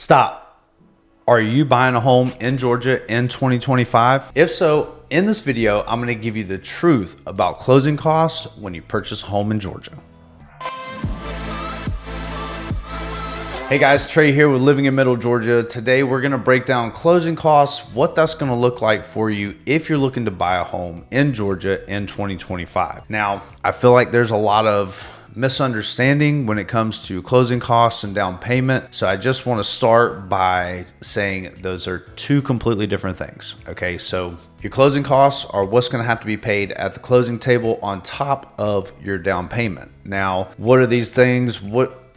Stop. Are you buying a home in Georgia in 2025? If so, in this video, I'm going to give you the truth about closing costs when you purchase a home in Georgia. Hey guys, Trey here with Living in Middle Georgia. Today we're going to break down closing costs, what that's going to look like for you if you're looking to buy a home in Georgia in 2025. Now, I feel like there's a lot of misunderstanding when it comes to closing costs and down payment. So I just want to start by saying those are two completely different things. Okay, so your closing costs are what's going to have to be paid at the closing table on top of your down payment. Now, what are these things?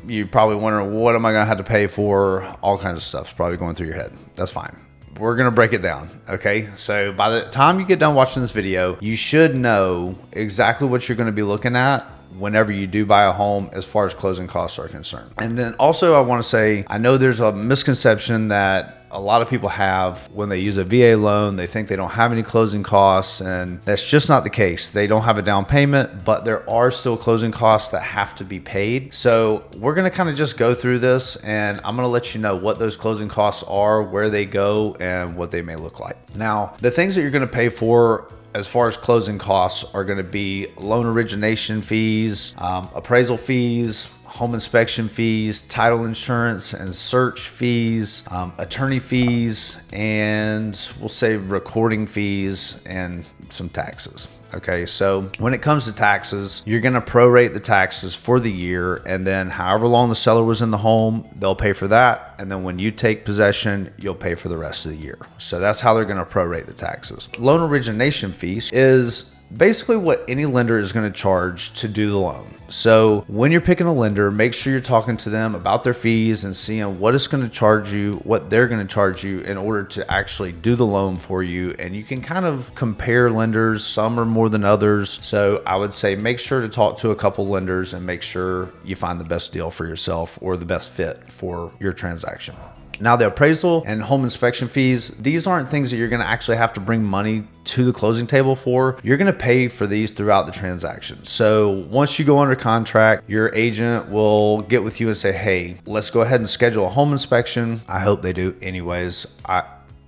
You're probably wondering, what am I going to have to pay for? All kinds of stuff's probably going through your head. That's fine. We're going to break it down. Okay. So by the time you get done watching this video, you should know exactly what you're going to be looking at whenever you do buy a home as far as closing costs are concerned. And then also I want to say, I know there's a misconception that a lot of people have when they use a VA loan. They think they don't have any closing costs, and that's just not the case. They don't have a down payment, but there are still closing costs that have to be paid. So we're going to kind of just go through this, and I'm going to let you know what those closing costs are, where they go, and what they may look like. Now, the things that you're going to pay for as far as closing costs are going to be loan origination fees, appraisal fees, home inspection fees, title insurance and search fees, attorney fees, and we'll say recording fees and some taxes. Okay, so when it comes to taxes, you're going to prorate the taxes for the year, and then however long the seller was in the home, they'll pay for that. And then when you take possession, you'll pay for the rest of the year. So that's how they're going to prorate the taxes. Loan origination fees is basically what any lender is going to charge to do the loan. So when you're picking a lender, make sure you're talking to them about their fees and seeing what it's going to charge you, what they're going to charge you in order to actually do the loan for you. And you can kind of compare lenders. Some are more than others. So I would say make sure to talk to a couple lenders and make sure you find the best deal for yourself or the best fit for your transaction. Now, the appraisal and home inspection fees, these aren't things that you're going to actually have to bring money to the closing table for. You're going to pay for these throughout the transaction. So once you go under contract, your agent will get with you and say, hey, let's go ahead and schedule a home inspection. I hope they do anyways.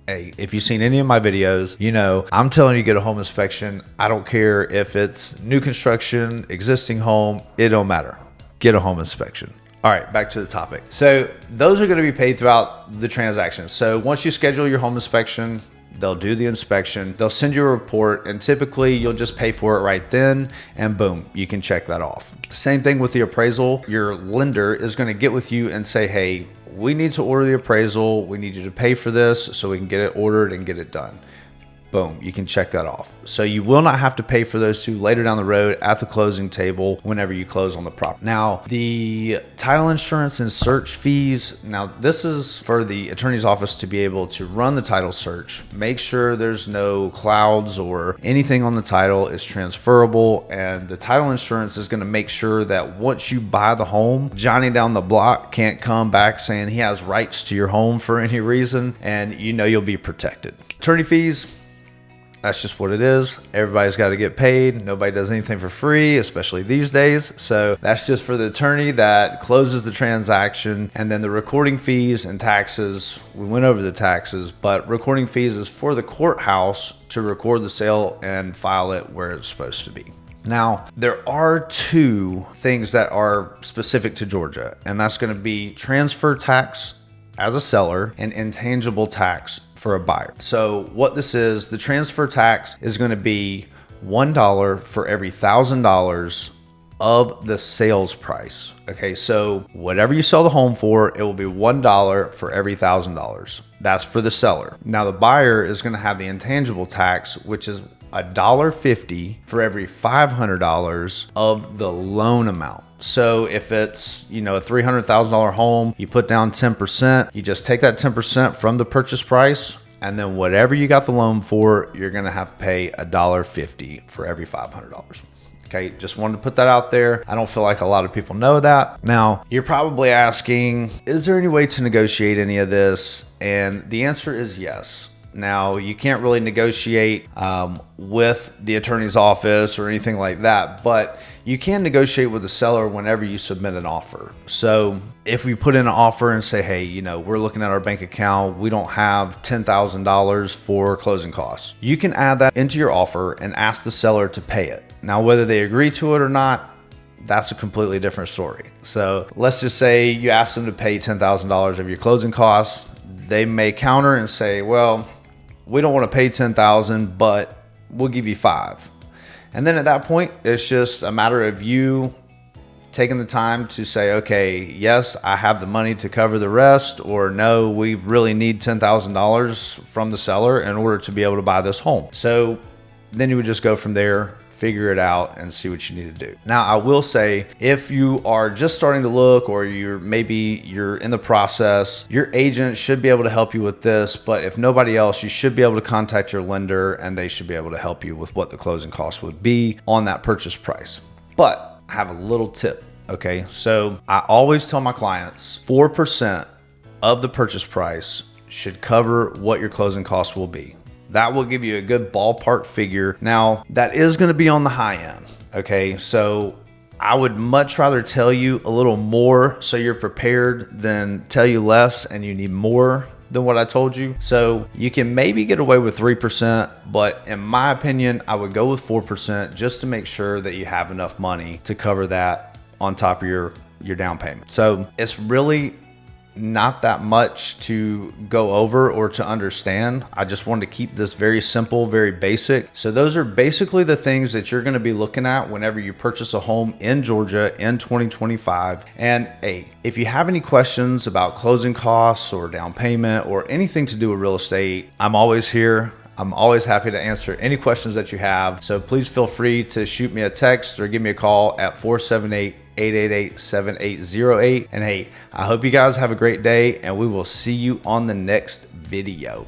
Hey, if you've seen any of my videos, you know, I'm telling you get a home inspection. I don't care if it's new construction, existing home, it don't matter. Get a home inspection. All right, back to the topic. So those are going to be paid throughout the transaction. So once you schedule your home inspection, they'll do the inspection, they'll send you a report, and typically you'll just pay for it right then, and boom, you can check that off. Same thing with the appraisal. Your lender is going to get with you and say, hey, we need to order the appraisal. We need you to pay for this so we can get it ordered and get it done. Boom, you can check that off. So you will not have to pay for those two later down the road at the closing table whenever you close on the property. Now, the title insurance and search fees, now this is for the attorney's office to be able to run the title search, make sure there's no clouds or anything on the title is transferable, and the title insurance is going to make sure that once you buy the home, Johnny down the block can't come back saying he has rights to your home for any reason, and you know you'll be protected. Attorney fees, that's just what it is. Everybody's got to get paid. Nobody does anything for free, especially these days. So that's just for the attorney that closes the transaction. And then the recording fees and taxes, we went over the taxes, but recording fees is for the courthouse to record the sale and file it where it's supposed to be. Now, there are two things that are specific to Georgia, and that's going to be transfer tax as a seller and intangible tax for a buyer. So what this is, the transfer tax is going to be $1 for every $1,000 of the sales price. Okay, so whatever you sell the home for, it will be $1 for every $1,000. That's for the seller. Now the buyer is going to have the intangible tax, which is $1.50 for every $500 of the loan amount. So if it's, you know, a $300,000 home, you put down 10%, you just take that 10% from the purchase price, and then whatever you got the loan for, you're going to have to pay $1.50 for every $500. Okay, just wanted to put that out there. I don't feel like a lot of people know that. Now, you're probably asking, is there any way to negotiate any of this? And the answer is yes. Now, you can't really negotiate with the attorney's office or anything like that, but you can negotiate with the seller whenever you submit an offer. So if we put in an offer and say, hey, you know, we're looking at our bank account, we don't have $10,000 for closing costs, you can add that into your offer and ask the seller to pay it. Now, whether they agree to it or not, that's a completely different story. So let's just say you ask them to pay $10,000 of your closing costs. They may counter and say, well, we don't want to pay $10,000, but we'll give you $5,000. And then at that point, it's just a matter of you taking the time to say, okay, yes, I have the money to cover the rest, or no, we really need $10,000 from the seller in order to be able to buy this home. So then you would just go from there, figure it out, and see what you need to do. Now, I will say, if you are just starting to look, or you're in the process, your agent should be able to help you with this. But if nobody else, you should be able to contact your lender, and they should be able to help you with what the closing costs would be on that purchase price. But I have a little tip. Okay, so I always tell my clients 4% of the purchase price should cover what your closing costs will be. That will give you a good ballpark figure. Now, that is going to be on the high end. Okay, so I would much rather tell you a little more so you're prepared than tell you less and you need more than what I told you. So you can maybe get away with 3%, but in my opinion, I would go with 4% just to make sure that you have enough money to cover that on top of your down payment. So it's really not that much to go over or to understand. I just wanted to keep this very simple, very basic. So those are basically the things that you're going to be looking at whenever you purchase a home in Georgia in 2025. And hey, if you have any questions about closing costs or down payment or anything to do with real estate, I'm always here. I'm always happy to answer any questions that you have. So please feel free to shoot me a text or give me a call at 478-888-7808. And hey, I hope you guys have a great day, and we will see you on the next video.